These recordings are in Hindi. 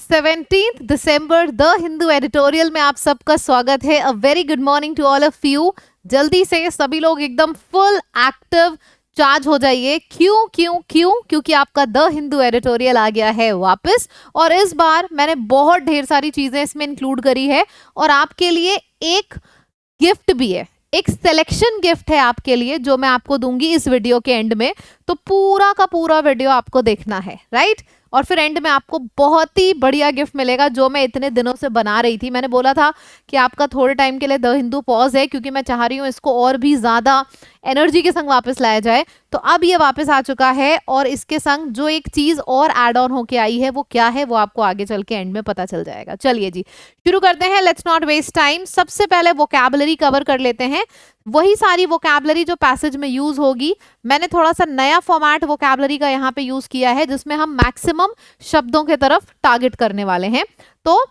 17 दिसंबर द हिंदू एडिटोरियल में आप सबका स्वागत है। A very good morning to all of you. जल्दी से सभी लोग एकदम फुल एक्टिव चार्ज हो जाइए। क्यों क्यों क्यों? क्योंकि आपका द हिंदू एडिटोरियल आ गया है वापस, और इस बार मैंने बहुत ढेर सारी चीजें इसमें इंक्लूड करी है और आपके लिए एक गिफ्ट भी है, एक सिलेक्शन गिफ्ट है आपके लिए जो मैं आपको दूंगी इस वीडियो के एंड में। तो पूरा का पूरा वीडियो आपको देखना है, राइट? और फिर एंड में आपको बहुत ही बढ़िया गिफ्ट मिलेगा जो मैं इतने दिनों से बना रही थी। मैंने बोला था कि आपका थोड़े टाइम के लिए द हिंदू पॉज है, क्योंकि मैं चाह रही हूँ इसको और भी ज्यादा एनर्जी के संग वापस लाया जाए। तो अब ये वापस आ चुका है, और इसके संग जो एक चीज और एड ऑन होके आई है वो क्या है वो आपको आगे चल के एंड में पता चल जाएगा। चलिए जी शुरू करते हैं, लेट्स नॉट वेस्ट टाइम। सबसे पहले वोकैबुलरी कवर कर लेते हैं, वही सारी वोकैबुलरी जो पैसेज में यूज होगी। मैंने थोड़ा सा नया फॉर्मेट वोकैबुलरी का यहाँ पे यूज किया है जिसमें हम मैक्सिमम शब्दों के तरफ टारगेट करने वाले हैं। तो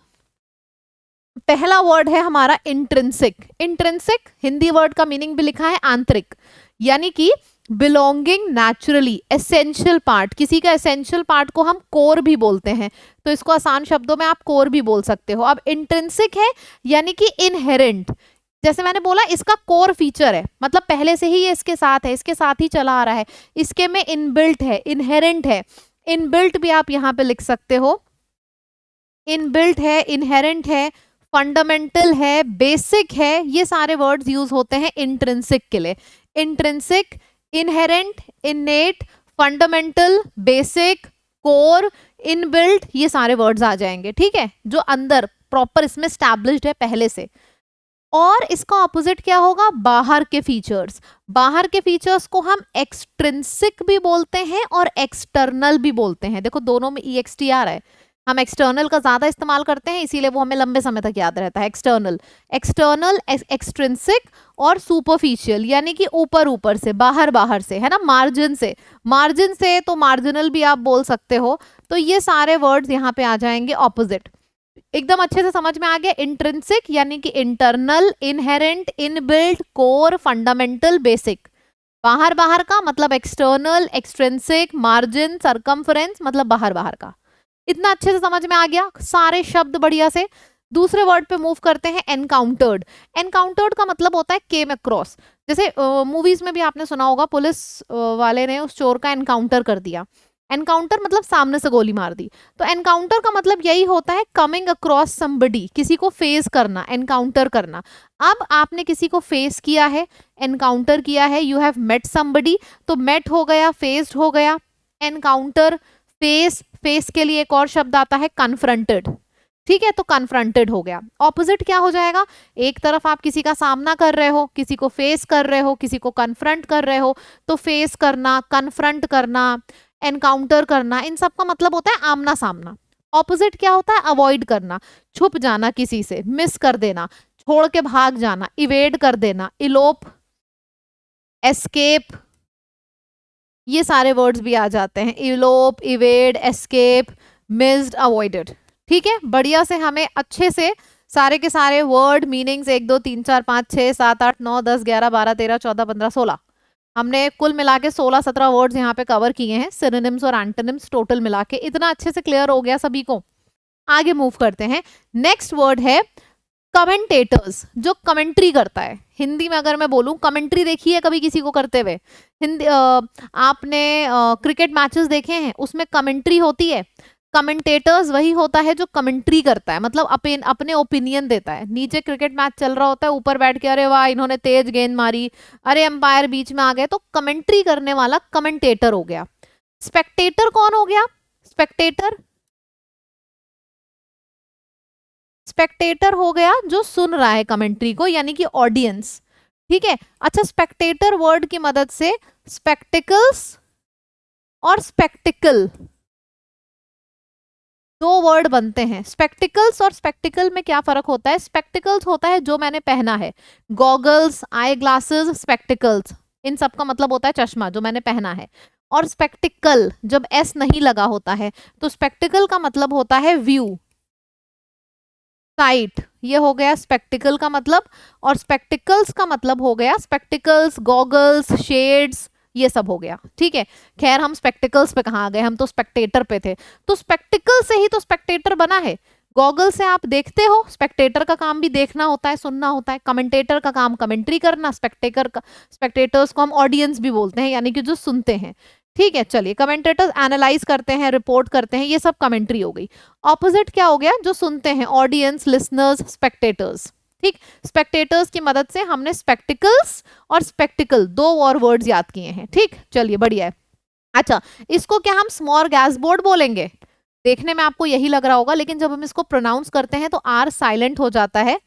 पहला वर्ड है हमारा इंट्रिंसिक। इंट्रिंसिक हिंदी वर्ड का मीनिंग भी लिखा है आंतरिक, यानी कि बिलोंगिंग नेचुरली, एसेंशियल पार्ट। किसी का एसेंशियल पार्ट को हम कोर भी बोलते हैं, तो इसको आसान शब्दों में आप कोर भी बोल सकते हो। अब इंट्रिंसिक है यानी कि इनहेरेंट, जैसे मैंने बोला इसका कोर फीचर है, मतलब पहले से ही ये इसके साथ है, इसके साथ ही चला आ रहा है, इसके में इनबिल्ट है, इनहेरेंट है। इनबिल्ट भी आप यहाँ पे लिख सकते हो, इनबिल्ट है, इनहेरेंट है, फंडामेंटल है, बेसिक है। ये सारे वर्ड्स यूज होते हैं इंट्रिंसिक के लिए। Intrinsic, inherent, इनेट, fundamental, basic, core, inbuilt, ये सारे वर्ड्स आ जाएंगे, ठीक है, जो अंदर प्रॉपर इसमें स्टैब्लिश्ड है पहले से। और इसका ऑपोजिट क्या होगा? बाहर के फीचर्स। बाहर के फीचर्स को हम एक्सट्रिंसिक भी बोलते हैं और एक्सटर्नल भी बोलते हैं। देखो दोनों में EXT आ रहा है, हम एक्सटर्नल का ज्यादा इस्तेमाल करते हैं इसीलिए वो हमें लंबे समय तक याद रहता है। एक्सटर्नल, एक्सटर्नल, एक्सट्रिंसिक और सुपरफिशियल, यानी कि ऊपर ऊपर से, बाहर बाहर से, है ना, मार्जिन से। मार्जिन से तो मार्जिनल भी आप बोल सकते हो। तो ये सारे वर्ड्स यहाँ पे आ जाएंगे ऑपोजिट। एकदम अच्छे से समझ में आ गया? इंट्रिंसिक यानी कि internal, inherent, inbuilt, core, fundamental, basic. बाहर बाहर का मतलब एक्सटर्नल, एक्सट्रिंसिक, मार्जिन, सरकमफ्रेंस मतलब बाहर बाहर का। इतना अच्छे से समझ में आ गया सारे शब्द बढ़िया से। दूसरे वर्ड पे मूव करते हैं, एनकाउंटर्ड। एनकाउंटर्ड का मतलब होता है केम अक्रॉस। जैसे मूवीज में भी आपने सुना होगा, पुलिस वाले ने उस चोर का एनकाउंटर कर दिया। एनकाउंटर मतलब सामने से गोली मार दी। तो एनकाउंटर का मतलब यही होता है, कमिंग अक्रॉस समबडी, किसी को फेस करना, एनकाउंटर करना। अब आपने किसी को फेस किया है, एनकाउंटर किया है, यू हैव मेट समबडी, तो मेट हो गया, फेस्ड हो गया। एनकाउंटर, फेस, फेस के लिए एक और शब्द आता है कन्फ्रंटेड, ठीक है, तो कन्फ्रंटेड हो गया। ऑपोजिट क्या हो जाएगा? एक तरफ आप किसी का सामना कर रहे हो, किसी को फेस कर रहे हो, किसी को कन्फ्रंट कर रहे हो, तो फेस करना, कन्फ्रंट करना, एनकाउंटर करना, इन सब का मतलब होता है आमना सामना। ऑपोजिट क्या होता है? अवॉइड करना, छुप जाना किसी से, मिस कर देना, छोड़ के भाग जाना, इवेड कर देना, इलोप, एस्केप, ये सारे वर्ड्स भी आ जाते हैं। Elope, evade, escape, missed, avoided, ठीक है। बढ़िया से हमें अच्छे से सारे के सारे वर्ड मीनिंग्स 1 2 3 4 5 6 7 8 9 10 11 12 13 14 15 16, हमने कुल मिला के 16-17 वर्ड्स यहाँ पे कवर किए हैं, सिनोनिम्स और एंटोनिम्स टोटल मिला के। इतना अच्छे से क्लियर हो गया सभी को? आगे मूव करते हैं। नेक्स्ट वर्ड है कमेंटेटर्स, जो कमेंट्री करता है। हिंदी में अगर मैं बोलूं, कमेंट्री देखी है कभी किसी को करते हुए? हिंदी आपने क्रिकेट मैचेस देखे हैं, उसमें कमेंट्री होती है। कमेंटेटर्स वही होता है जो कमेंट्री करता है, मतलब अपने ओपिनियन देता है। नीचे क्रिकेट मैच चल रहा होता है, ऊपर बैठ के अरे वाह इन्होंने तेज गेंद मारी, अरे अंपायर बीच में आ गए, तो कमेंट्री करने वाला कमेंटेटर हो गया। स्पेक्टेटर कौन हो गया? स्पेक्टेटर, स्पेक्टेटर हो गया जो सुन रहा है कमेंट्री को, यानी कि ऑडियंस, ठीक है। अच्छा, स्पेक्टेटर वर्ड की मदद से स्पेक्टिकल्स और स्पेक्टिकल दो वर्ड बनते हैं। स्पेक्टिकल्स और स्पेक्टिकल में क्या फर्क होता है? स्पेक्टिकल्स होता है जो मैंने पहना है, गॉगल्स, आई ग्लासेस, स्पेक्टिकल्स, इन सब का मतलब होता है चश्मा जो मैंने पहना है। और स्पेक्टिकल जब एस नहीं लगा होता है, तो स्पेक्टिकल का मतलब होता है व्यू, साइट, ये हो गया स्पेक्टिकल का मतलब। और स्पेक्टिकल्स का मतलब हो गया स्पेक्टिकल्स, गॉगल्स, शेड्स, ये सब हो गया, ठीक है। खैर हम स्पेक्टिकल्स पे कहाँ आ गए, हम तो स्पेक्टेटर पे थे। तो स्पेक्टिकल से ही तो स्पेक्टेटर बना है। गॉगल से आप देखते हो, स्पेक्टेटर का काम भी देखना होता है, सुनना होता है। कमेंटेटर का काम कमेंट्री करना, स्पेक्टेटर्स को हम ऑडियंस भी बोलते हैं, यानी कि जो सुनते हैं, ठीक है। चलिए, कमेंटेटर्स एनालाइज करते हैं, रिपोर्ट करते हैं, ये सब कमेंट्री हो गई। ऑपोजिट क्या हो गया, जो सुनते हैं, ऑडियंस, लिसनर्स, स्पेक्टेटर्स, ठीक। स्पेक्टेटर्स की मदद से हमने स्पेक्टिकल्स और स्पेक्टिकल दो और वर्ड्स याद किए हैं, ठीक। चलिए, बढ़िया है। अच्छा, इसको क्या हम स्मॉर गैस बोर्ड बोलेंगे? देखने में आपको यही लग रहा होगा, लेकिन जब हम इसको प्रोनाउंस करते हैं तो आर साइलेंट हो जाता है।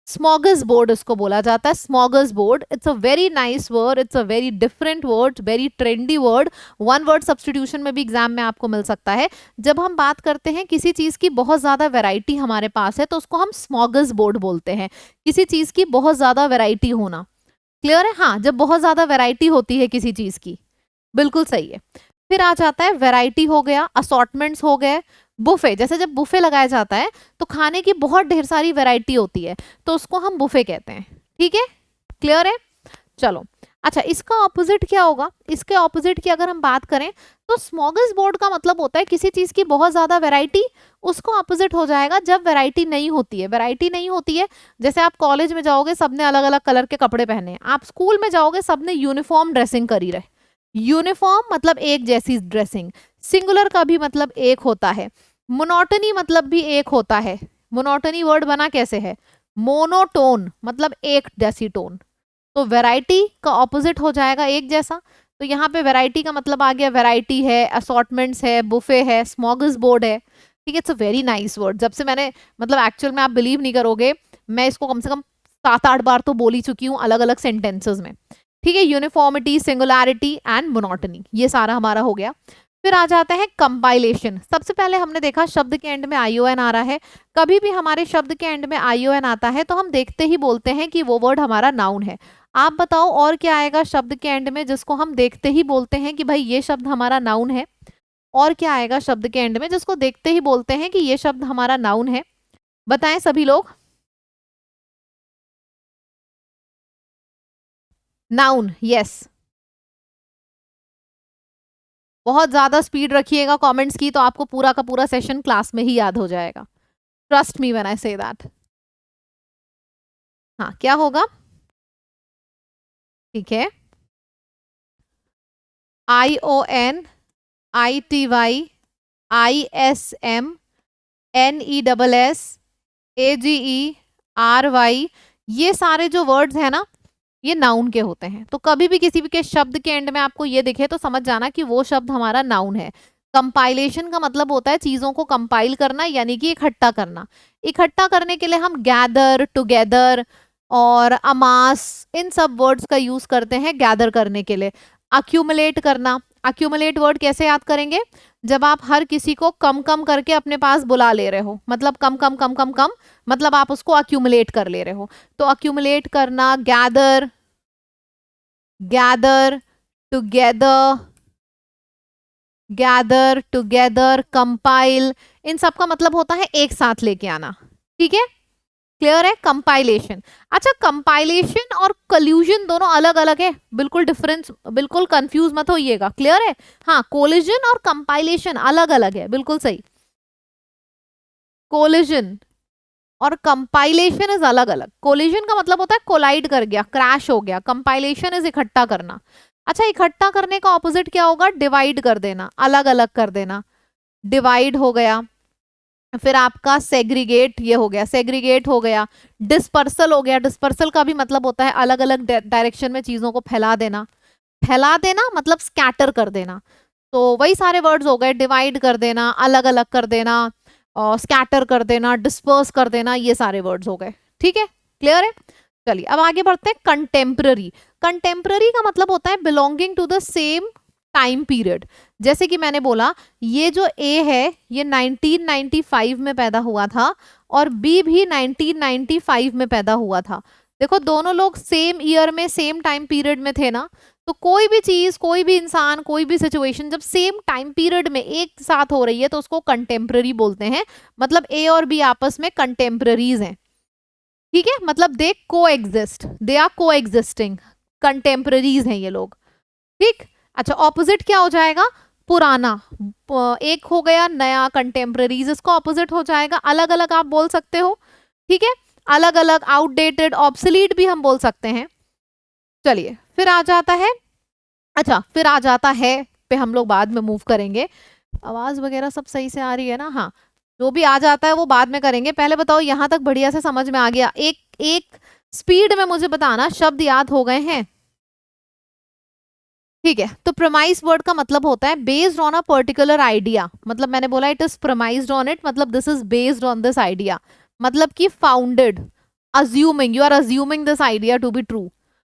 स्मॉगस बोर्ड इसको बोला जाता है, smorgasbord. It's a very nice word, it's a very different word, very trendy word. One word substitution में भी एग्जाम में आपको मिल सकता है। जब हम बात करते हैं किसी चीज की बहुत ज्यादा वैरायटी हमारे पास है, तो उसको हम स्मॉगस बोर्ड बोलते हैं। किसी चीज की बहुत ज्यादा वैरायटी होना, क्लियर है? हाँ, जब बहुत ज्यादा वैरायटी होती है किसी चीज की, बिल्कुल सही है। फिर आ जाता है वैरायटी हो गया, असॉर्टमेंट्स हो गए, बुफे। जैसे जब बुफे लगाया जाता है तो खाने की बहुत ढेर सारी वैरायटी होती है, तो उसको हम बुफे कहते हैं, ठीक है, क्लियर है? चलो, अच्छा, इसका ऑपोजिट क्या होगा? इसके ऑपोजिट की अगर हम बात करें तो स्मॉगस बोर्ड का मतलब होता है किसी चीज की बहुत ज्यादा वैरायटी। उसको ऑपोजिट हो जाएगा जब वैरायटी नहीं होती है। वैरायटी नहीं होती है, जैसे आप कॉलेज में जाओगे, सबने अलग अलग कलर के कपड़े पहने हैं। आप स्कूल में जाओगे, सबने यूनिफॉर्म ड्रेसिंग करी रहे। यूनिफॉर्म मतलब एक जैसी ड्रेसिंग। सिंगुलर का भी मतलब एक होता है, मोनोटनी मतलब भी एक होता है। मोनोटनी वर्ड बना कैसे है? मोनोटोन मतलब एक जैसी टोन। तो वैरायटी का ऑपोजिट हो जाएगा एक जैसा। तो यहाँ पे वैरायटी का मतलब आ गया, वैरायटी है, असॉर्टमेंट्स है, बुफे है, स्मॉगस बोर्ड है, ठीक है। It's a very nice word. जब से मैंने, मतलब एक्चुअल में आप बिलीव नहीं करोगे, मैं इसको कम से कम 7-8 बार तो बोल ही चुकी हूँ अलग अलग सेंटेंसेस में, ठीक है। यूनिफॉर्मिटी, सिंगुलैरिटी एंड मोनोटनी, ये सारा हमारा हो गया। फिर आ जाता है कंपाइलेशन। सबसे पहले हमने देखा शब्द के एंड में आईओएन आ रहा है। कभी भी हमारे शब्द के एंड में आईओएन आता है तो हम देखते ही बोलते हैं कि वो वर्ड हमारा नाउन है। आप बताओ और क्या आएगा शब्द के एंड में जिसको हम देखते ही बोलते हैं कि भाई ये शब्द हमारा नाउन है? और क्या आएगा शब्द के एंड में जिसको देखते ही बोलते हैं कि ये शब्द हमारा नाउन है? बताएं सभी लोग। Noun, yes. बहुत ज्यादा स्पीड रखिएगा कमेंट्स की, तो आपको पूरा का पूरा सेशन क्लास में ही याद हो जाएगा। Trust me when I say that. हाँ, क्या होगा? ठीक है, IONITYISMNESSAGERY, ये सारे जो वर्ड्स हैं ना, ये नाउन के होते हैं। तो कभी भी किसी भी के शब्द के एंड में आपको ये दिखे तो समझ जाना कि वो शब्द हमारा नाउन है। कंपाइलेशन का मतलब होता है चीजों को कंपाइल करना, यानी कि इकट्ठा करना। इकट्ठा करने के लिए हम गैदर, टुगेदर और अमास, इन सब वर्ड्स का यूज करते हैं गैदर करने के लिए। अक्यूमुलेट करना, अक्यूमुलेट वर्ड कैसे याद करेंगे? जब आप हर किसी को कम कम करके अपने पास बुला ले रहे हो, मतलब कम कम कम कम कम, मतलब आप उसको अक्यूमुलेट कर ले रहे हो। तो अक्यूमुलेट करना, gather, gather together, gather together, compile, इन सब का मतलब होता है एक साथ लेके आना, ठीक है, क्लियर है? कंपाइलेशन। अच्छा, कंपाइलेशन और कल्यूजन दोनों अलग अलग है, बिल्कुल डिफरेंस, बिल्कुल कंफ्यूज मत होइएगा, क्लियर है? हाँ, कोलिजन और कंपाइलेशन अलग अलग है, बिल्कुल सही। कोलिजन और कंपाइलेशन इज अलग अलग। कोलिजन का मतलब होता है कोलाइड कर गया, क्रैश हो गया। कंपाइलेशन इज इकट्ठा करना। अच्छा, इकट्ठा करने का ऑपोजिट क्या होगा? डिवाइड कर देना, अलग अलग कर देना, डिवाइड हो गया। फिर आपका सेग्रीगेट, ये हो गया, सेग्रीगेट हो गया। डिस्पर्सल हो गया, डिस्पर्सल का भी मतलब होता है अलग अलग डायरेक्शन में चीजों को फैला देना। फैला देना मतलब स्कैटर कर देना। तो वही सारे वर्ड्स हो गए, डिवाइड कर देना, अलग अलग कर देना, स्कैटर कर देना, डिस्पर्स कर देना, ये सारे वर्ड्स हो गए, ठीक है, क्लियर है? चलिए अब आगे बढ़ते हैं। कंटेम्पररी। कंटेम्पररी का मतलब होता है belonging to the same time period. जैसे कि मैंने बोला, ये जो ए है ये 1995 में पैदा हुआ था और बी भी 1995 में पैदा हुआ था। देखो, दोनों लोग सेम ईयर में, सेम टाइम पीरियड में थे ना। तो कोई भी चीज, कोई भी इंसान, कोई भी सिचुएशन जब सेम टाइम पीरियड में एक साथ हो रही है तो उसको कंटेम्पररी बोलते हैं। मतलब ए और बी आपस में कंटेम्पररीज हैं, ठीक है, मतलब दे को एग्जिस्ट, दे आर को एग्जिस्टिंग, कंटेम्पररीज हैं ये लोग, ठीक। अच्छा, ऑपोजिट क्या हो जाएगा? पुराना। एक हो गया नया, कंटेम्प्रेरीज, इसका ऑपोजिट हो जाएगा अलग अलग, आप बोल सकते हो, ठीक है, अलग अलग, आउटडेटेड, ऑब्सोलीट भी हम बोल सकते हैं। चलिए फिर आ जाता है, अच्छा फिर आ जाता है पे हम लोग बाद में मूव करेंगे। आवाज वगैरह सब सही से आ रही है ना? हाँ, जो भी आ जाता है वो बाद में करेंगे। पहले बताओ यहाँ तक बढ़िया से समझ में आ गया? एक एक स्पीड में मुझे बताना, शब्द याद हो गए हैं? ठीक है, तो प्रमाइस वर्ड का मतलब होता है based on a particular idea, मतलब मैंने बोला it is premised on it, मतलब this is based on this idea, मतलब कि founded, assuming, you are assuming this idea to be true.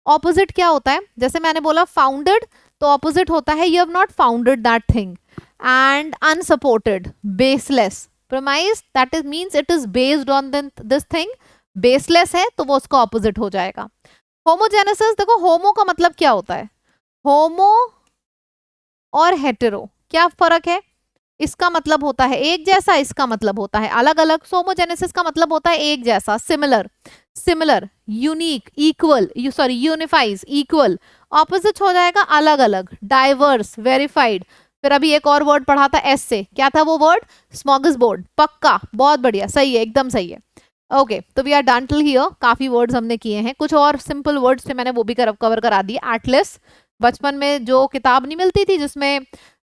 Opposite क्या होता है? जैसे मैंने बोला फाउंडेड, तो ऑपोजिट होता है you have not founded that thing. And unsupported, baseless. Promise that is means it is based on this thing, baseless है तो वो उसका ऑपोजिट हो जाएगा। होमोजेनेसिस, देखो होमो का मतलब क्या होता है? होमो और हेटेरो, क्या फर्क है? इसका मतलब होता है एक जैसा, इसका मतलब होता है अलग अलग। होमोजेनेसिस का मतलब होता है एक जैसा, similar, similar, unique, equal, sorry unifies, equal. Opposite हो जाएगा अलग अलग, डाइवर्स, वेरीफाइड। फिर अभी एक और वर्ड पढ़ा था एस से, क्या था वो वर्ड? स्मॉगसबोर्ड। पक्का, बहुत बढ़िया, सही है, एकदम सही है। ओके, तो we are done till here. काफी वर्ड्स हमने किए हैं, कुछ और सिंपल वर्ड्स थे मैंने वो भी कवर करा दिए। एटलस, बचपन में जो किताब नहीं मिलती थी जिसमें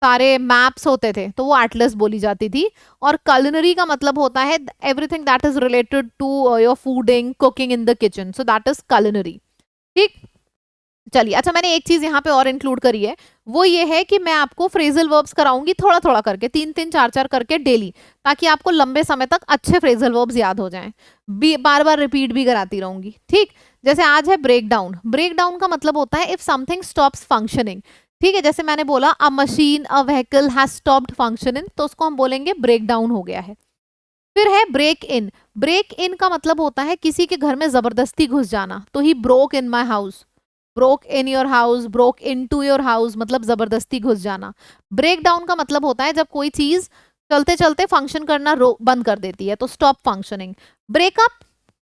सारे मैप्स होते थे, तो वो एटलस बोली जाती थी। और कलिनरी का मतलब होता है everything that is related to your fooding, cooking in the kitchen, so that is culinary. ठीक, चलिए। अच्छा, मैंने एक चीज यहाँ पे और इंक्लूड करी है, वो ये है कि मैं आपको फ्रेजल वर्ब्स कराऊंगी थोड़ा थोड़ा करके, 3-3 4-4 करके डेली, ताकि आपको लंबे समय तक अच्छे फ्रेजल वर्ब्स याद हो जाएं। बार बार रिपीट भी कराती रहूंगी, ठीक। जैसे आज है ब्रेक डाउन। ब्रेक डाउन का मतलब होता है इफ समथिंग स्टॉप्स फंक्शनिंग, ठीक है। जैसे मैंने बोला अ machine, a vehicle has stopped functioning, तो उसको हम बोलेंगे ब्रेक डाउन हो गया है। फिर है ब्रेक इन। ब्रेक इन का मतलब होता है किसी के घर में जबरदस्ती घुस जाना, तो he broke in my house, broke in your house, broke into your house, मतलब जबरदस्ती घुस जाना। ब्रेक डाउन का मतलब होता है जब कोई चीज चलते चलते फंक्शन करना बंद कर देती है, तो स्टॉप फंक्शनिंग। ब्रेकअप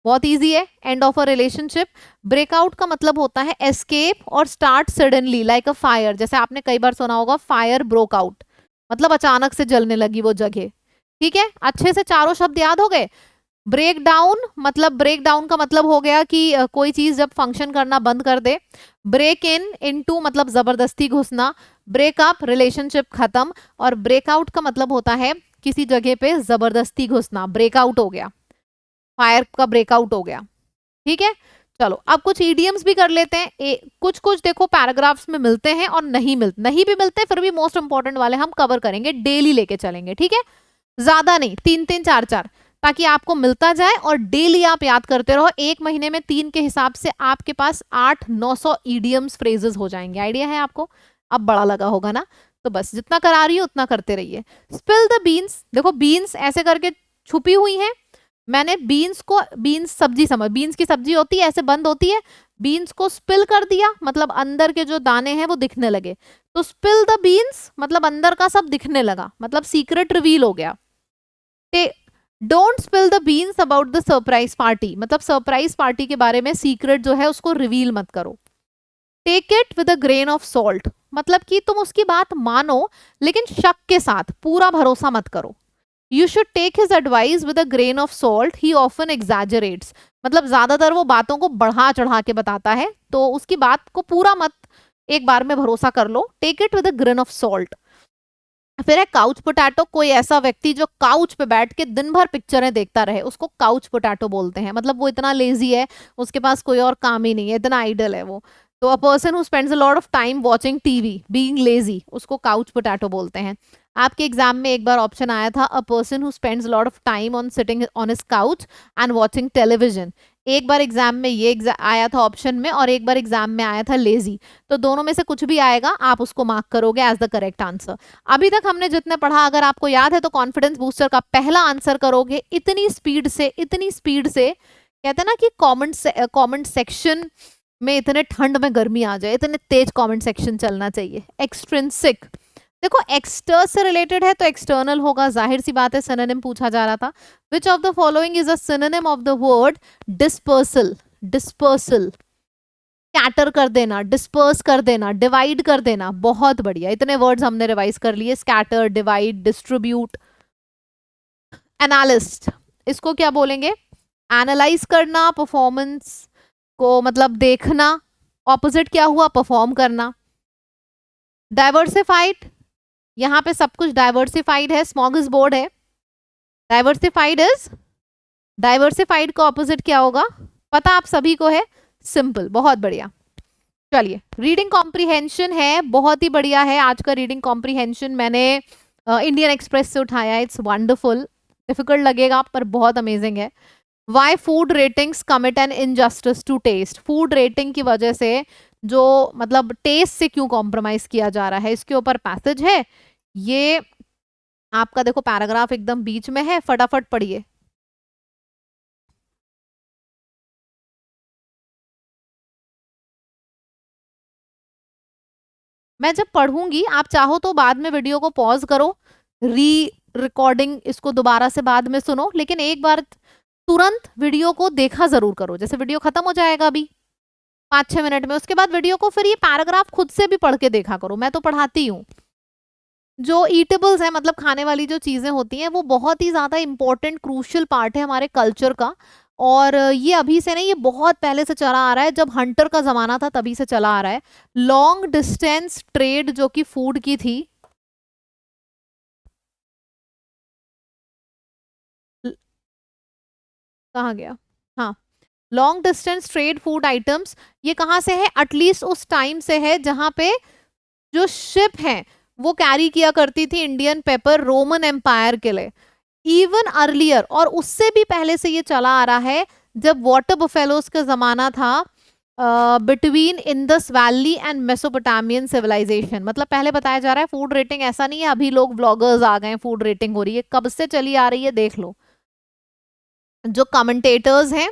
बहुत इजी है, end of a relationship. Breakout का मतलब होता है एस्केप और start suddenly like a fire, जैसे आपने कई बार सुना होगा फायर ब्रोक आउट, मतलब अचानक से जलने लगी वो जगह। ठीक है, अच्छे से चारों शब्द याद हो गए। ब्रेक डाउन मतलब, ब्रेक डाउन का मतलब हो गया कि कोई चीज जब फंक्शन करना बंद कर दे। ब्रेक इन, इनटू मतलब जबरदस्ती घुसना। ब्रेकअप, रिलेशनशिप खत्म। और ब्रेकआउट का मतलब होता है किसी जगह पे जबरदस्ती घुसना, ब्रेकआउट हो गया, फायर का ब्रेकआउट हो गया। ठीक है, चलो अब कुछ ईडियम्स भी कर लेते हैं। कुछ कुछ देखो पैराग्राफ्स में मिलते हैं और नहीं भी मिलते, फिर भी मोस्ट इंपॉर्टेंट वाले हम कवर करेंगे, डेली लेके चलेंगे, ठीक है। ज्यादा नहीं, 3-3 4-4, ताकि आपको मिलता जाए और डेली आप याद करते रहो। एक महीने में 3 के हिसाब से आपके पास 800-900 ईडियम्स फ्रेजेस हो जाएंगे। आइडिया है आपको? अब बड़ा लगा होगा ना? तो बस जितना करा रही हो उतना करते रहिए। स्पिल द बीन्स, देखो बीन्स ऐसे करके छुपी हुई हैं, मैंने बीन्स को, बीन्स सब्जी समझ, बीन्स की सब्जी होती है ऐसे बंद होती है, बीन्स को स्पिल कर दिया मतलब अंदर के जो दाने हैं वो दिखने लगे, तो स्पिल द बीन्स मतलब अंदर का सब दिखने लगा, मतलब सीक्रेट रिवील हो गया। Don't spill the beans about the surprise party, मतलब सरप्राइज पार्टी के बारे में सीक्रेट जो है उसको रिवील मत करो। Take it with a grain of salt, मतलब कि तुम उसकी बात मानो लेकिन शक के साथ, पूरा भरोसा मत करो। You should take his advice with a grain of salt, he often exaggerates, मतलब ज्यादातर वो बातों को बढ़ा चढ़ा के बताता है, तो उसकी बात को पूरा मत एक बार में भरोसा कर लो। Take it with a grain of salt. फिर है काउच पोटैटो, कोई ऐसा व्यक्ति जो काउच पे बैठ के दिन भर पिक्चरें देखता रहे उसको काउच पोटैटो बोलते हैं, मतलब वो इतना लेजी है, उसके पास कोई और काम ही नहीं है, इतना आइडल है वो। तो a person who spends a lot of time watching TV, being lazy, उसको काउच पोटैटो बोलते हैं। आपके एग्जाम में एक बार ऑप्शन आया था a person who spends lot of time on sitting on his couch and watching television. एक बार एग्जाम में ये आया था ऑप्शन में, और एक बार एग्जाम में आया था लेजी, तो दोनों में से कुछ भी आएगा आप उसको मार्क करोगे एज द करेक्ट आंसर। अभी तक हमने जितने पढ़ा अगर आपको याद है तो कॉन्फिडेंस बूस्टर का पहला आंसर करोगे इतनी स्पीड से, इतनी स्पीड से, कहते हैं ना कि कमेंट सेक्शन में इतने ठंड में गर्मी आ जाए, इतने तेज कमेंट सेक्शन चलना चाहिए। एक्सट्रिंसिक, देखो एक्सटर से रिलेटेड है तो एक्सटर्नल होगा, जाहिर सी बात है, सिनोनिम पूछा जा रहा था। Which of the following is a synonym of the word dispersal? Dispersal, scatter कर देना, डिस्पर्स कर देना, डिवाइड कर देना। बहुत बढ़िया, इतने वर्ड्स हमने रिवाइज कर लिए, स्कैटर, डिवाइड, डिस्ट्रीब्यूट। एनालिस्ट, इसको क्या बोलेंगे? एनालाइज करना, परफॉर्मेंस को मतलब देखना। ऑपोजिट क्या हुआ? परफॉर्म करना। डाइवर्सिफाइड, यहाँ पे सब कुछ डाइवर्सिफाइड है, स्मॉगिस बोर्ड है। डाइवर्सिफाइड इज, डाइवर्सिफाइड का ऑपोजिट क्या होगा? पता आप सभी को है, सिंपल। बहुत बढ़िया। चलिए, रीडिंग कॉम्प्रीहेंशन है, बहुत ही बढ़िया है आज का रीडिंग कॉम्प्रीहेंशन। मैंने इंडियन एक्सप्रेस से उठाया, इट्स वंडरफुल। डिफिकल्ट लगेगा पर बहुत अमेजिंग है। Why food ratings commit an injustice to taste, food rating की वजह से जो मतलब टेस्ट से क्यों कॉम्प्रोमाइज किया जा रहा है, इसके ऊपर पैसेज है। ये आपका देखो पैराग्राफ एकदम बीच में है, फटाफट पढ़िए। मैं जब पढ़ूंगी, आप चाहो तो बाद में वीडियो को पॉज करो, री रिकॉर्डिंग इसको दोबारा से बाद में सुनो, लेकिन एक बार तुरंत वीडियो को देखा जरूर करो। जैसे वीडियो खत्म हो जाएगा अभी 5-6 मिनट में, उसके बाद वीडियो को फिर ये पैराग्राफ खुद से भी पढ़ के देखा करो। मैं तो पढ़ाती हूँ। जो ईटेबल्स है, मतलब खाने वाली जो चीजें होती हैं, वो बहुत ही ज्यादा इंपॉर्टेंट क्रूशियल पार्ट है हमारे कल्चर का। और ये अभी से नहीं, ये बहुत पहले से चला आ रहा है, जब हंटर का जमाना था तभी से चला आ रहा है। लॉन्ग डिस्टेंस ट्रेड जो कि फूड की थी, कहाँ गया? हाँ, long distance trade food items, ये कहाँ से है? एटलीस्ट उस टाइम से है जहां पे जो शिप है वो कैरी किया करती थी इंडियन पेपर रोमन एम्पायर के लिए। इवन अर्लियर, और उससे भी पहले से ये चला आ रहा है, जब वाटर बफेलोज का जमाना था, between Indus valley and Mesopotamian civilization. मतलब पहले बताया जा रहा है फूड रेटिंग ऐसा नहीं है अभी लोग ब्लॉगर्स आ गए फूड रेटिंग हो रही है, कब से चली आ रही है देख लो। जो कमेंटेटर्स हैं,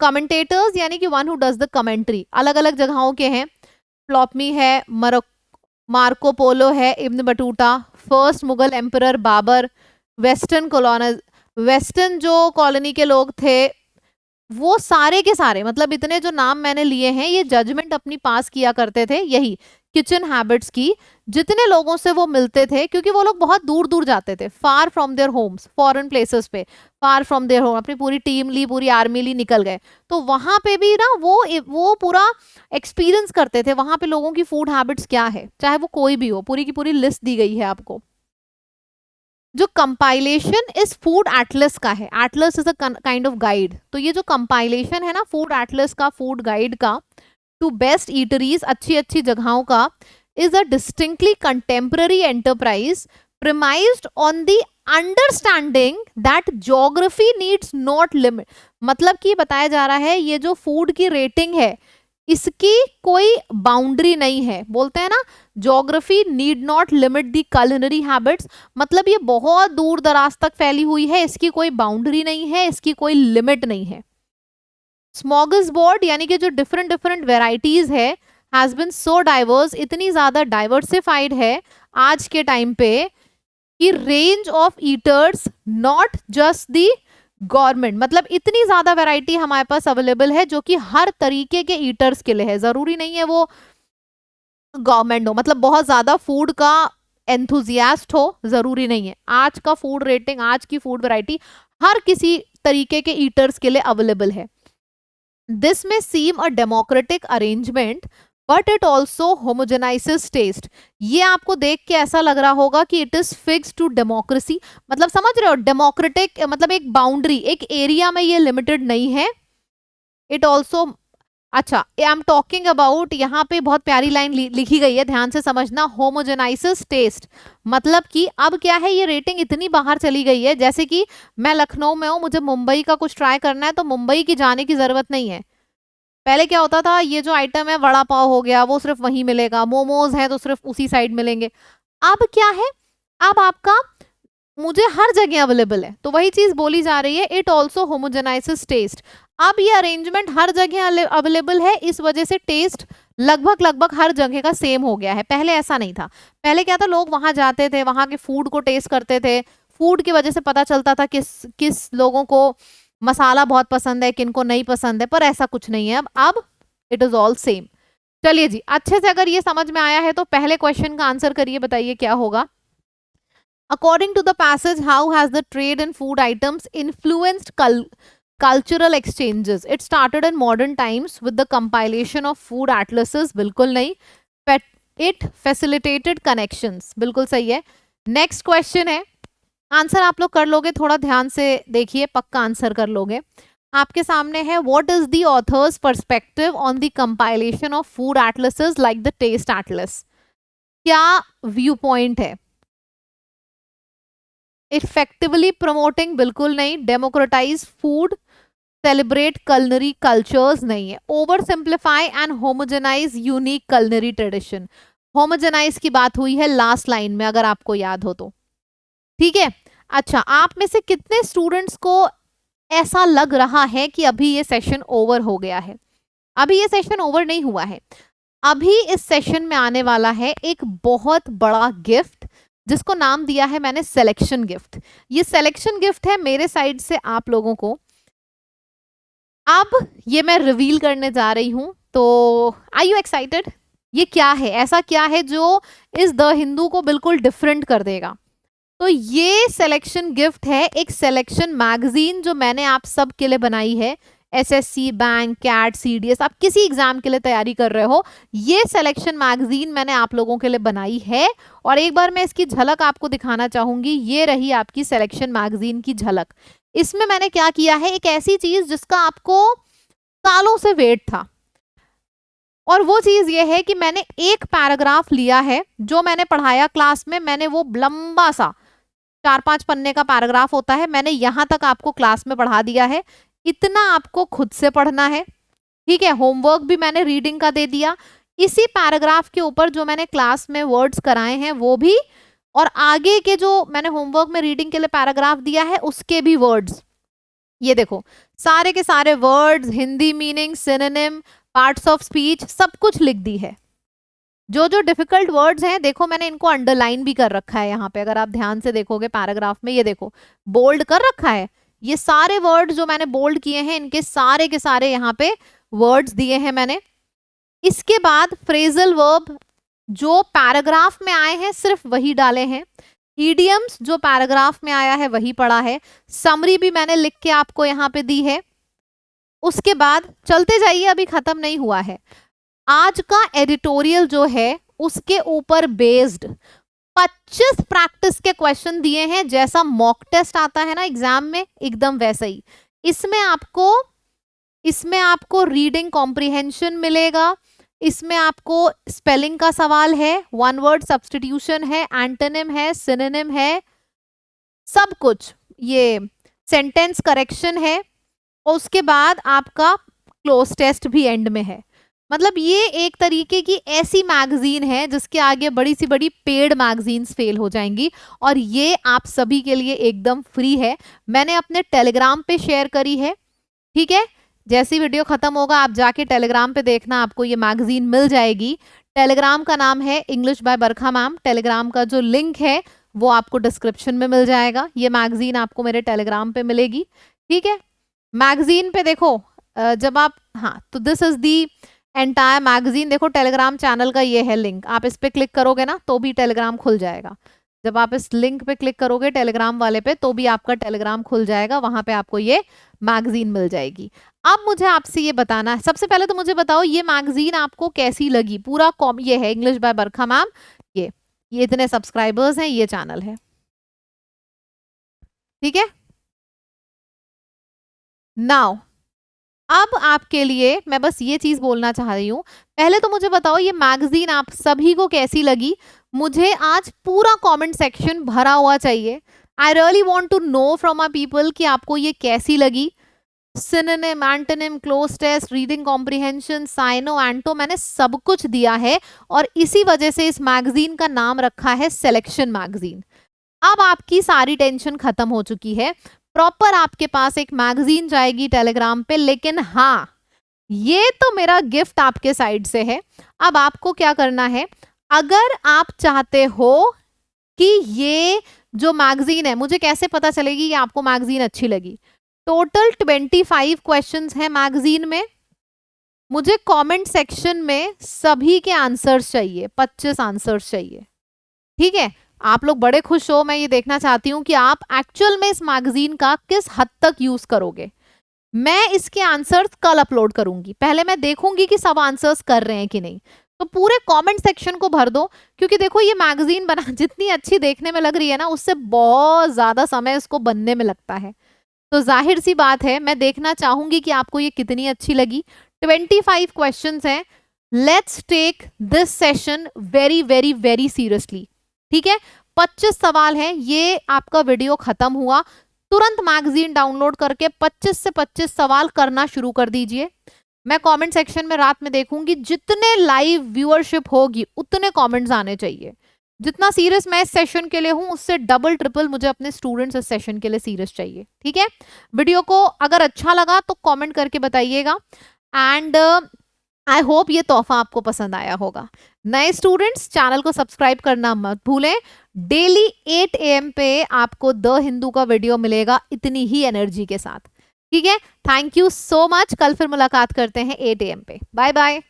कमेंटेटर्स यानी कि one who does the commentary, अलग अलग जगहों के हैं। फ्लॉपमी है, मार्को पोलो है, Ibn Battuta, first Mughal emperor Babur, western colonise, western जो कॉलोनी के लोग थे, वो सारे के सारे, मतलब इतने जो नाम मैंने लिए हैं, ये जजमेंट अपनी पास किया करते थे यही किचन हैबिट्स की। जितने लोगों से वो मिलते थे, क्योंकि वो लोग बहुत दूर दूर जाते थे, far from their homes, foreign places पे, फार फ्रॉम देयर होम, अपनी पूरी टीम ली, पूरी आर्मी ली, निकल गए। तो वहां पे भी ना वो पूरा एक्सपीरियंस करते थे, वहां पे लोगों की फूड हैबिट्स क्या है, चाहे वो कोई भी हो। पूरी की पूरी लिस्ट दी गई है आपको। जो कंपाइलेशन इस फूड एटलस का है, Atlas is a kind of guide, तो ये जो कंपाइलेशन है ना फूड एटलस का, फूड गाइड का, टू बेस्ट ईटरीज, अच्छी अच्छी जगहों का, is a distinctly contemporary enterprise premised on the understanding that geography needs not limit. मतलब कि बताया जा रहा है ये जो फूड की रेटिंग है, इसकी कोई बाउंड्री नहीं है। बोलते हैं ना, geography need not limit the culinary habits, मतलब ये बहुत दूर दराज तक फैली हुई है, इसकी कोई बाउंड्री नहीं है, इसकी कोई लिमिट नहीं है। स्मॉगिस बोर्ड यानी कि जो डिफरेंट डिफरेंट वेराइटीज है, हैज बिन सो डाइवर्स, इतनी ज्यादा डाइवर्सिफाइड है आज के टाइम पे, कि range of eaters not just the government, मतलब इतनी ज्यादा वैरायटी हमारे पास अवेलेबल है जो कि हर तरीके के ईटर्स के लिए है। जरूरी नहीं है वो गवर्नमेंट हो, मतलब बहुत ज्यादा फूड का एंथुजियास्ट हो, जरूरी नहीं है। आज का फूड रेटिंग, आज की फूड वैरायटी हर किसी तरीके के ईटर्स के लिए अवेलेबल है। दिस में seem a democratic arrangement but it also homogenises taste. ये आपको देख के ऐसा लग रहा होगा कि it is fix to democracy, मतलब समझ रहे हो, डेमोक्रेटिक मतलब एक बाउंड्री, एक एरिया में ये लिमिटेड नहीं है। इट ऑल्सो, अच्छा, आई एम टॉकिंग अबाउट, यहाँ पे बहुत प्यारी लाइन लिखी गई है, ध्यान से समझना, होमोजेनाइसेस टेस्ट, मतलब कि अब क्या है, ये रेटिंग इतनी बाहर चली गई है। जैसे कि मैं लखनऊ में हूँ, मुझे मुंबई का कुछ ट्राई करना है, तो मुंबई की जाने की जरूरत नहीं है। पहले क्या होता था, ये जो आइटम है वड़ा पाव हो गया, वो सिर्फ वहीं मिलेगा, मोमोज है तो सिर्फ उसी साइड मिलेंगे। अब क्या है, अब आपका मुझे हर जगह अवेलेबल है, तो वही चीज बोली जा रही है, इट ऑल्सो होमोजेनाइसेस टेस्ट। अब ये अरेंजमेंट हर जगह अवेलेबल है, इस वजह से टेस्ट लगभग लगभग हर जगह का सेम हो गया है। पहले ऐसा नहीं था। पहले क्या था, लोग वहां जाते थे, वहां के फूड को टेस्ट करते थे, फूड की वजह से पता चलता था किस किस लोगों को मसाला बहुत पसंद है, किनको नहीं पसंद है, पर ऐसा कुछ नहीं है अब इट इज ऑल सेम। चलिए जी, अच्छे से अगर ये समझ में आया है तो पहले क्वेश्चन का आंसर करिए, बताइए क्या होगा। According to the passage, how has the trade in food items influenced cultural exchanges? It started in modern times with the compilation of food atlases. बिल्कुल नहीं। It facilitated connections, बिल्कुल सही है। नेक्स्ट क्वेश्चन है, आंसर आप लोग कर लोगे, थोड़ा ध्यान से देखिए, पक्का आंसर कर लोगे। आपके सामने है, what is the author's perspective on the compilation of food atlases like the Taste Atlas? क्या व्यू पॉइंट है? इफेक्टिवली प्रमोटिंग, बिल्कुल नहीं। Democratize food, celebrate culinary cultures, नहीं है। Oversimplify and homogenize unique culinary tradition, homogenize की बात हुई है लास्ट लाइन में, अगर आपको याद हो तो। ठीक है, अच्छा, आप में से कितने स्टूडेंट्स को ऐसा लग रहा है कि अभी ये सेशन ओवर हो गया है? अभी ये सेशन ओवर नहीं हुआ है, अभी इस सेशन में आने वाला है एक बहुत बड़ा गिफ्ट, जिसको नाम दिया है मैंने सिलेक्शन गिफ्ट। ये सिलेक्शन गिफ्ट है मेरे साइड से आप लोगों को। अब ये मैं रिवील करने जा रही हूं, तो आर यू एक्साइटेड? ये क्या है, ऐसा क्या है जो इस द हिंदू को बिल्कुल डिफरेंट कर देगा? तो ये सिलेक्शन गिफ्ट है एक सिलेक्शन मैगजीन जो मैंने आप सब के लिए बनाई है। एसएससी, बैंक, कैट, सीडीएस, आप किसी एग्जाम के लिए तैयारी कर रहे हो, ये सिलेक्शन मैगजीन मैंने आप लोगों के लिए बनाई है। और एक बार मैं इसकी झलक आपको दिखाना चाहूंगी, ये रही आपकी सिलेक्शन मैगजीन की झलक। इसमें मैंने क्या किया है, एक ऐसी चीज जिसका आपको सालों से वेट था, और वो चीज ये है कि मैंने एक पैराग्राफ लिया है जो मैंने पढ़ाया क्लास में, मैंने वो लंबा सा 4-5 पन्ने का पैराग्राफ होता है, मैंने यहां तक आपको क्लास में पढ़ा दिया है। इतना आपको खुद से पढ़ना है, ठीक है। होमवर्क भी मैंने रीडिंग का दे दिया, इसी पैराग्राफ के ऊपर जो मैंने क्लास में वर्ड्स कराए हैं वो भी, और आगे के जो मैंने होमवर्क में रीडिंग के लिए पैराग्राफ दिया है उसके भी वर्ड्स। ये देखो, सारे के सारे words, Hindi meaning, synonym, parts of speech, सब कुछ लिख दी है। जो जो डिफिकल्ट वर्ड्स हैं, देखो मैंने इनको अंडरलाइन भी कर रखा है यहाँ पे, अगर आप ध्यान से देखोगे पैराग्राफ में, ये देखो बोल्ड कर रखा है। ये सारे वर्ड्स जो मैंने बोल्ड किए हैं, इनके सारे के सारे यहाँ पे वर्ड्स दिए हैं मैंने। इसके बाद फ्रेजल वर्ब जो पैराग्राफ में आए हैं सिर्फ वही डाले हैं। इडियम्स जो पैराग्राफ में आया है वही पढ़ा है। समरी भी मैंने लिख के आपको यहाँ पे दी है। उसके बाद चलते जाइए, अभी खत्म नहीं हुआ है। आज का एडिटोरियल जो है उसके ऊपर बेस्ड 25 प्रैक्टिस के क्वेश्चन दिए हैं, जैसा मॉक टेस्ट आता है ना एग्जाम में, एकदम वैसा ही। इसमें आपको रीडिंग कॉम्प्रिहेंशन मिलेगा, इसमें आपको स्पेलिंग का सवाल है, वन वर्ड सब्स्टिट्यूशन है, एंटोनिम है, सिनोनिम है, सब कुछ, ये सेंटेंस करेक्शन है, और उसके बाद आपका क्लोज टेस्ट भी एंड में है। मतलब ये एक तरीके की ऐसी मैगजीन है जिसके आगे बड़ी सी बड़ी पेड मैगजीन्स फेल हो जाएंगी, और ये आप सभी के लिए एकदम फ्री है। मैंने अपने टेलीग्राम पे शेयर करी है, ठीक है। जैसी वीडियो खत्म होगा आप जाके टेलीग्राम पे देखना, आपको ये मैगजीन मिल जाएगी। टेलीग्राम का नाम है English by Barkha ma'am. Telegram का जो लिंक है वो आपको डिस्क्रिप्शन में मिल जाएगा। ये मैगजीन आपको मेरे टेलीग्राम पे मिलेगी, ठीक है। मैगजीन पे देखो, जब आप, हाँ, तो this is the entire magazine. देखो टेलीग्राम चैनल का ये है लिंक, आप इस पे क्लिक करोगे ना तो भी टेलीग्राम खुल जाएगा। जब आप इस लिंक पे क्लिक करोगे टेलीग्राम वाले पे तो भी आपका टेलीग्राम खुल जाएगा, वहां पे आपको ये मैगजीन मिल जाएगी। अब मुझे आपसे ये बताना है, सबसे पहले तो मुझे बताओ ये मैगजीन आपको कैसी लगी। पूरा ये है इंग्लिश बाय बरखा मैम, ये इतने सब्सक्राइबर्स हैं, ये चैनल है, ठीक है। नाउ अब आपके लिए मैं बस ये चीज बोलना चाह रही हूँ, पहले तो मुझे बताओ ये मैगजीन आप सभी को कैसी लगी। मुझे आज पूरा कमेंट सेक्शन भरा हुआ चाहिए। I really want to know from my people कि आपको ये कैसी लगी। Synonym, antonym, cloze test, reading comprehension, syno, anto, मैंने सब कुछ दिया है, और इसी वजह से इस मैगजीन का नाम रखा है सिलेक्शन मैगजीन। अब आपकी सारी टेंशन खत्म हो चुकी है, प्रॉपर आपके पास एक मैगजीन जाएगी टेलीग्राम पे। लेकिन हाँ, ये तो मेरा गिफ्ट आपके साइड से है। अब आपको क्या करना है, अगर आप चाहते हो कि ये जो मैगजीन है, मुझे कैसे पता चलेगी कि आपको मैगजीन अच्छी लगी। टोटल 25 क्वेश्चंस हैं मैगजीन में, मुझे कमेंट सेक्शन में सभी के आंसर्स चाहिए, 25 आंसर्स चाहिए, ठीक है। आप लोग बड़े खुश हो, मैं ये देखना चाहती हूँ कि आप एक्चुअल में इस मैगजीन का किस हद तक यूज करोगे। मैं इसके आंसर्स कल अपलोड करूंगी, पहले मैं देखूंगी कि सब आंसर्स कर रहे हैं कि नहीं। तो पूरे कमेंट सेक्शन को भर दो, क्योंकि देखो ये मैगजीन बना जितनी अच्छी देखने में लग रही है ना, उससे बहुत ज्यादा समय इसको बनने में लगता है। तो जाहिर सी बात है, मैं देखना चाहूंगी कि आपको ये कितनी अच्छी लगी। 25 क्वेश्चंस हैं। Let's take this session very very very seriously, ठीक है। 25 सवाल हैं, ये आपका वीडियो खत्म हुआ तुरंत मैगजीन डाउनलोड करके 25 से 25 सवाल करना शुरू कर दीजिए। मैं कमेंट सेक्शन में रात में देखूंगी, जितने लाइव व्यूअरशिप होगी उतने कमेंट्स आने चाहिए। जितना सीरियस मैं इस सेशन के लिए हूं, उससे डबल ट्रिपल मुझे अपने स्टूडेंट्स इस सेशन के लिए सीरियस चाहिए, ठीक है। वीडियो को अगर अच्छा लगा तो कमेंट करके बताइएगा, एंड आई होप ये तोहफा आपको पसंद आया होगा। नए स्टूडेंट्स चैनल को सब्सक्राइब करना मत भूलें। डेली 8 AM पे आपको द हिंदू का वीडियो मिलेगा इतनी ही एनर्जी के साथ, ठीक है। Thank you so much. कल फिर मुलाकात करते हैं 8 AM पे। Bye bye.